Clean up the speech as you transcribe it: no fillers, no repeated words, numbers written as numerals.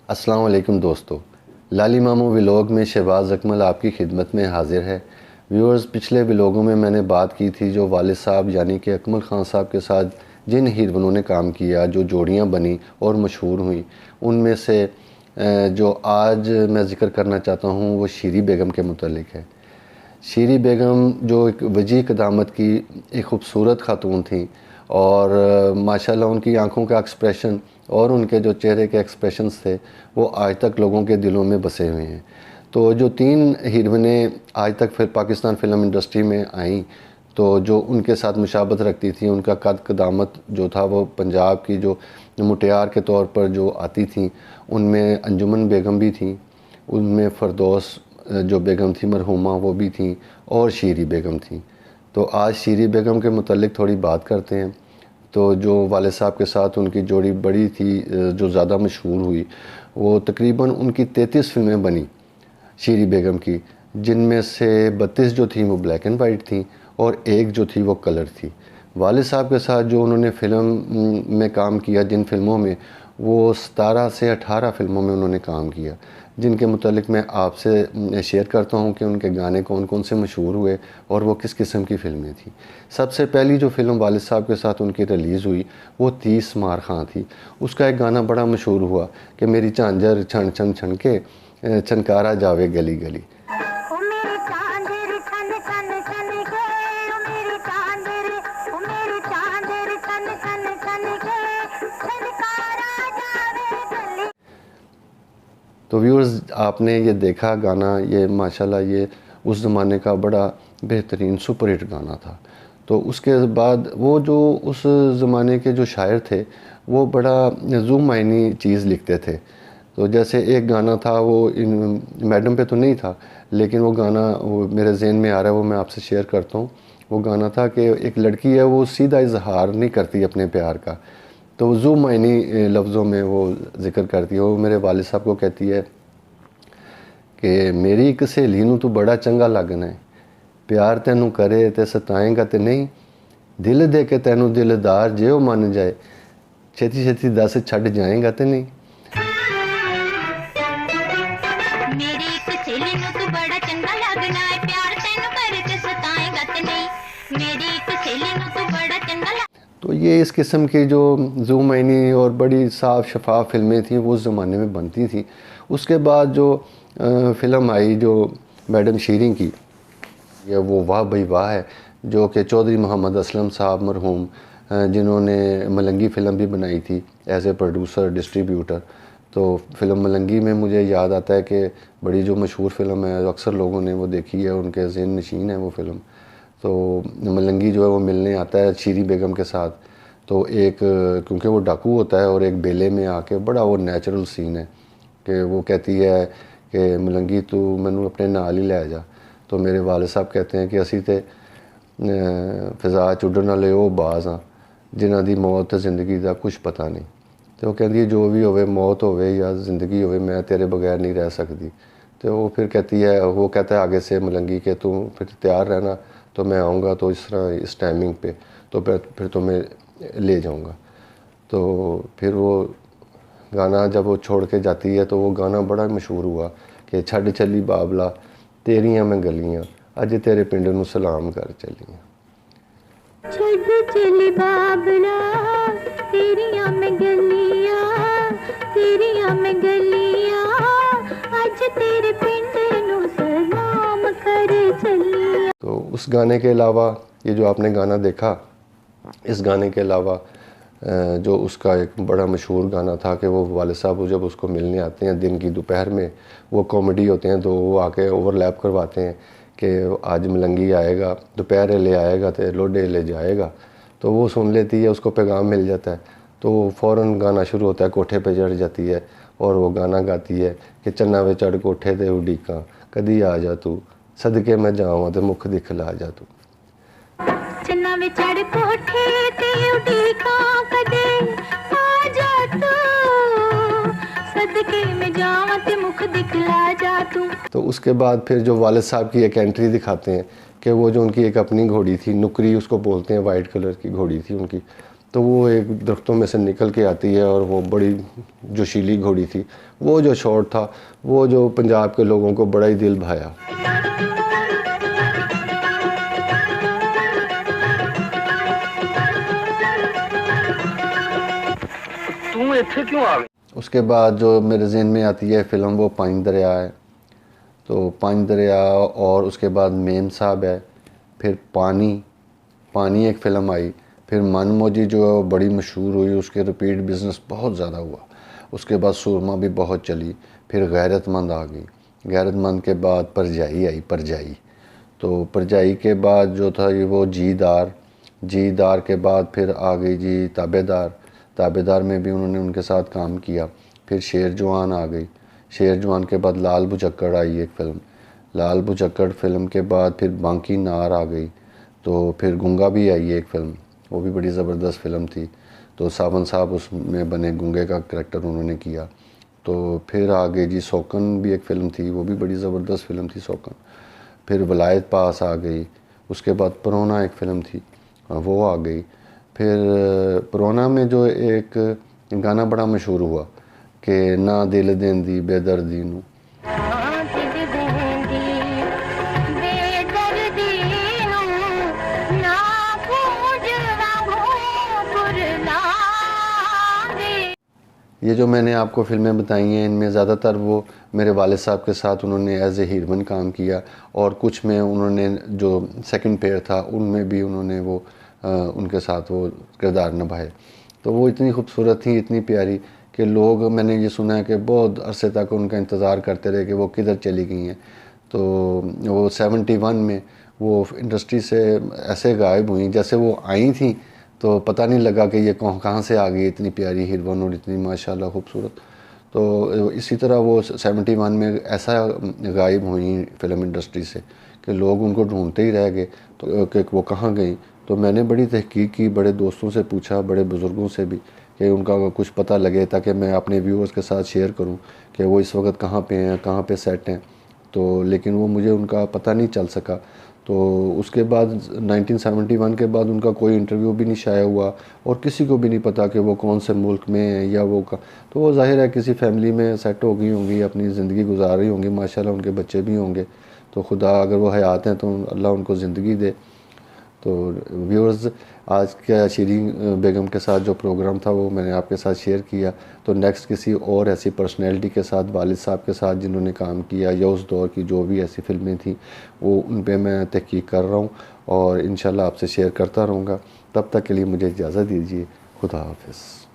अस्सलाम वालेकुम दोस्तों, लाली मामू व्लॉग में शहबाज अकमल आपकी खिदमत में हाजिर है। व्यूअर्स, पिछले व्लॉगों में मैंने बात की थी जो वालिद साहब यानी कि अकमल ख़ान साहब के साथ जिन हीरोइनों ने काम किया, जो जोड़ियां बनी और मशहूर हुई, उनमें से जो आज मैं ज़िक्र करना चाहता हूँ वो शीरी बेगम के मुतल्लिक है। शीरी बेगम जो एक वजी क़दामत की एक ख़ूबसूरत खातून थी और माशाल्लाह उनकी आँखों का एक्सप्रेशन और उनके जो चेहरे के एक्सप्रेशंस थे वो आज तक लोगों के दिलों में बसे हुए हैं। तो जो तीन हीरोइनें आज तक फिर पाकिस्तान फ़िल्म इंडस्ट्री में आईं, तो जो उनके साथ मुशाबत रखती थी, उनका कद क़दामत जो था वो पंजाब की जो मुटियार के तौर पर जो आती थी, उनमें अंजुमन बेगम भी थी, उनमें फ़रदौस जो बेगम थी मरहुमा वो भी थी और शीरी बेगम थी। तो आज शीरी बेगम के मुतल्लिक थोड़ी बात करते हैं। तो जो वालिद साहब के साथ उनकी जोड़ी बड़ी थी, जो ज़्यादा मशहूर हुई, वो तकरीबन उनकी 33 फ़िल्में बनी शीरी बेगम की, जिनमें से 32 जो थी वो ब्लैक एंड वाइट थी और एक जो थी वो कलर थी। वालिद साहब के साथ जो उन्होंने फ़िल्म में काम किया, जिन फ़िल्मों में, वो 17 से 18 फ़िल्मों में उन्होंने काम किया, जिनके मुतालिक मैं आपसे शेयर करता हूँ कि उनके गाने कौन कौन से मशहूर हुए और वो किस किस्म की फ़िल्में थी। सबसे पहली जो फ़िल्म वालिद साहब के साथ उनकी रिलीज़ हुई वो 30 मार खां थी। उसका एक गाना बड़ा मशहूर हुआ कि मेरी झांझर छन छन छन के छनकारा जावे गली गली। तो व्यूअर्स, आपने ये देखा गाना, ये माशाल्लाह ये उस ज़माने का बड़ा बेहतरीन सुपर हिट गाना था। तो उसके बाद वो जो उस ज़माने के जो शायर थे वो बड़ा ज़ूम मायनी चीज़ लिखते थे। तो जैसे एक गाना था, वो इन मैडम पे तो नहीं था, लेकिन वो गाना वो मेरे ज़हन में आ रहा है, वो मैं आपसे शेयर करता हूँ। वो गाना था कि एक लड़की है, वो सीधा इजहार नहीं करती अपने प्यार का, तो ज़ू मायनी लफ्ज़ों में वो ज़िक्र करती है। वो मेरे वालिद साहब को कहती है कि मेरी एक सहेली नूं तू बड़ा चंगा लगना है, प्यार तैनू करे ते सताएगा तो नहीं, दिल दे के तैनू दिलदार जे वो मन जाए, छेती छेती दस छड़ जाएगा तो नहीं। तो ये इस किस्म की जो ज़ू मायनी और बड़ी साफ़ शफाफ फ़िल्में थी वो उस ज़माने में बनती थी। उसके बाद जो फ़िल्म आई जो मैडम शीरी की, ये वो वाह भई वाह है, जो कि चौधरी मोहम्मद असलम साहब मरहूम, जिन्होंने मलंगी फ़िल्म भी बनाई थी एज़ ए प्रोड्यूसर डिस्ट्रीब्यूटर। तो फ़िल्म मलंगी में मुझे याद आता है कि बड़ी जो मशहूर फ़िल्म है, अक्सर लोगों ने वो देखी है, उनके ज़हन नशीन है वो फ़िल्म। तो मलंगी जो है वो मिलने आता है शीरी बेगम के साथ। तो एक, क्योंकि वो डाकू होता है और एक बेले में आके, बड़ा वो नेचुरल सीन है कि वो कहती है कि मलंगी तू मैनू अपने नाल ही लै जा। तो मेरे वालिद साहब कहते हैं कि असी तो फिज़ा च उड्डण वाले वो बाज़ हाँ जिन्हां दी मौत ज़िंदगी का कुछ पता नहीं। तो वो कहती है जो भी होवे, मौत होवे या ज़िंदगी होवे, मैं तेरे बगैर नहीं रह सकती। तो वो फिर कहती है, वो कहता है आगे से मलंगी कि तू फिर तैयार रहना, तो मैं आऊँगा तो इस तरह इस टाइमिंग पे, तो फिर तुम्हें ले जाऊँगा। तो फिर वो गाना जब वो छोड़ के जाती है तो वो गाना बड़ा मशहूर हुआ कि छड़ चली बाबला तेरियां मैं गलियां, अज तेरे पिंड नूं सलाम कर चलियां। छड़ चली बाबला तेरियां मैं गलियां, तेरियां मैं गलियां, अज तेरे पिंड नूं सलाम कर चलियां। तो उस गाने के अलावा ये जो आपने गाना देखा, इस गाने के अलावा जो उसका एक बड़ा मशहूर गाना था कि वो वालिद साहब जब उसको मिलने आते हैं दिन की दोपहर में, वो कॉमेडी होते हैं तो वो आके ओवरलैप करवाते हैं कि आज मलंगी आएगा, दोपहर ले आएगा तो लोडे ले जाएगा। तो वो सुन लेती है, उसको पैगाम मिल जाता है, तो फ़ौरन गाना शुरू होता है, कोठे पे चढ़ जाती है और वो गाना गाती है कि चन्ना वे चढ़ कोठे ते उड़ीका, कदी आ जा तू सदके मैं जावां ते मुख दिखला जा तू। चन्ना वे चढ़ कोठे ते उड़ीका, कदे आ जा तू सदके मैं जावां ते मुख दिखला जा तू। तो उसके बाद फिर जो वालिद साहब की एक एंट्री दिखाते हैं कि वो जो उनकी एक अपनी घोड़ी थी, नुकरी उसको बोलते हैं, वाइट कलर की घोड़ी थी उनकी, तो वो एक दरख्तों में से निकल के आती है और वो बड़ी जोशीली घोड़ी थी। वो जो शॉट था वो जो पंजाब के लोगों को बड़ा ही दिल भाया। तू इत्थे क्यों आ गया? उसके बाद जो मेरे जहन में आती है फ़िल्म वो पांच दरिया है। तो पांच दरिया और उसके बाद मेम साहब है, फिर पानी, पानी एक फ़िल्म आई, फिर मन मौजी जो बड़ी मशहूर हुई, उसके रिपीट बिज़नेस बहुत ज़्यादा हुआ। उसके बाद सुरमा भी बहुत चली, फिर गैरतमंद आ गई। गैरतमंद के बाद परजाई आई, परजाई। तो परजाई के बाद जो था ये वो जीदार, जीदार के बाद फिर आ गई जी ताबेदार। ताबेदार में भी उन्होंने उनके साथ काम किया। फिर शेर जवान आ गई। शेर जवान के बाद लाल बुचक्कड़ आई एक फ़िल्म। लाल बुचक्कड़ फ़िल्म के बाद फिर बांकी नार आ गई। तो फिर गूंगा भी आई एक फ़िल्म, वो भी बड़ी ज़बरदस्त फ़िल्म थी। तो सावन साहब उसमें बने, गूंगे का करैक्टर उन्होंने किया। तो फिर आ गई जी सौकन भी एक फ़िल्म थी, वो भी बड़ी ज़बरदस्त फ़िल्म थी सौकन। फिर वलायत पास आ गई। उसके बाद परोना एक फ़िल्म थी, वो आ गई। फिर परोना में जो एक गाना बड़ा मशहूर हुआ कि ना दिल देंदी बेदर्दी नू, हाँ दिल देंदी बेदर्दी नू, ना पूजवा भोपुरला दे। ये जो मैंने आपको फ़िल्में बताई हैं इनमें ज़्यादातर वो मेरे वालिद साहब के साथ उन्होंने एज ए हीरोइन काम किया, और कुछ में उन्होंने जो सेकंड पेयर था उनमें भी उन्होंने वो उनके साथ वो किरदार निभाए। तो वो इतनी खूबसूरत थी, इतनी प्यारी कि लोग, मैंने ये सुना है कि बहुत अरसे तक उनका इंतज़ार करते रहे कि वो किधर चली गई हैं। तो वो 71 में वो इंडस्ट्री से ऐसे गायब हुई जैसे वो आई थी, तो पता नहीं लगा कि ये कहाँ से आ गई इतनी प्यारी हीरोइन और इतनी माशाल्लाह खूबसूरत। तो इसी तरह वो 71 में ऐसा गायब हुई फ़िल्म इंडस्ट्री से कि लोग उनको ढूंढते ही रह गए तो कि वो कहाँ गई। तो मैंने बड़ी तहकीक की, बड़े दोस्तों से पूछा, बड़े बुज़ुर्गों से भी, कि उनका कुछ पता लगे ताकि मैं अपने व्यूअर्स के साथ शेयर करूं कि वो इस वक्त कहाँ पे हैं, कहाँ पे सेट हैं। तो लेकिन वो मुझे उनका पता नहीं चल सका। तो उसके बाद 1971 के बाद उनका कोई इंटरव्यू भी नहीं शाया हुआ और किसी को भी नहीं पता कि वो कौन से मुल्क में हैं या वो का। तो वो ज़ाहिर है किसी फैमिली में सेट हो गई होंगी, अपनी ज़िंदगी गुजार रही होंगी, माशाल्लाह उनके बच्चे भी होंगे। तो खुदा अगर वो हयात हैं तो अल्लाह उनको ज़िंदगी दे। तो व्यूअर्स, आज के शीरीन बेगम के साथ जो प्रोग्राम था वो मैंने आपके साथ शेयर किया। तो नेक्स्ट किसी और ऐसी पर्सनैलिटी के साथ, वालिद साहब के साथ जिन्होंने काम किया या उस दौर की जो भी ऐसी फ़िल्में थी, वो उन पे मैं तहकीक कर रहा हूँ और इंशाल्लाह आपसे शेयर करता रहूँगा। तब तक के लिए मुझे इजाज़त दीजिए। खुदा हाफिज़।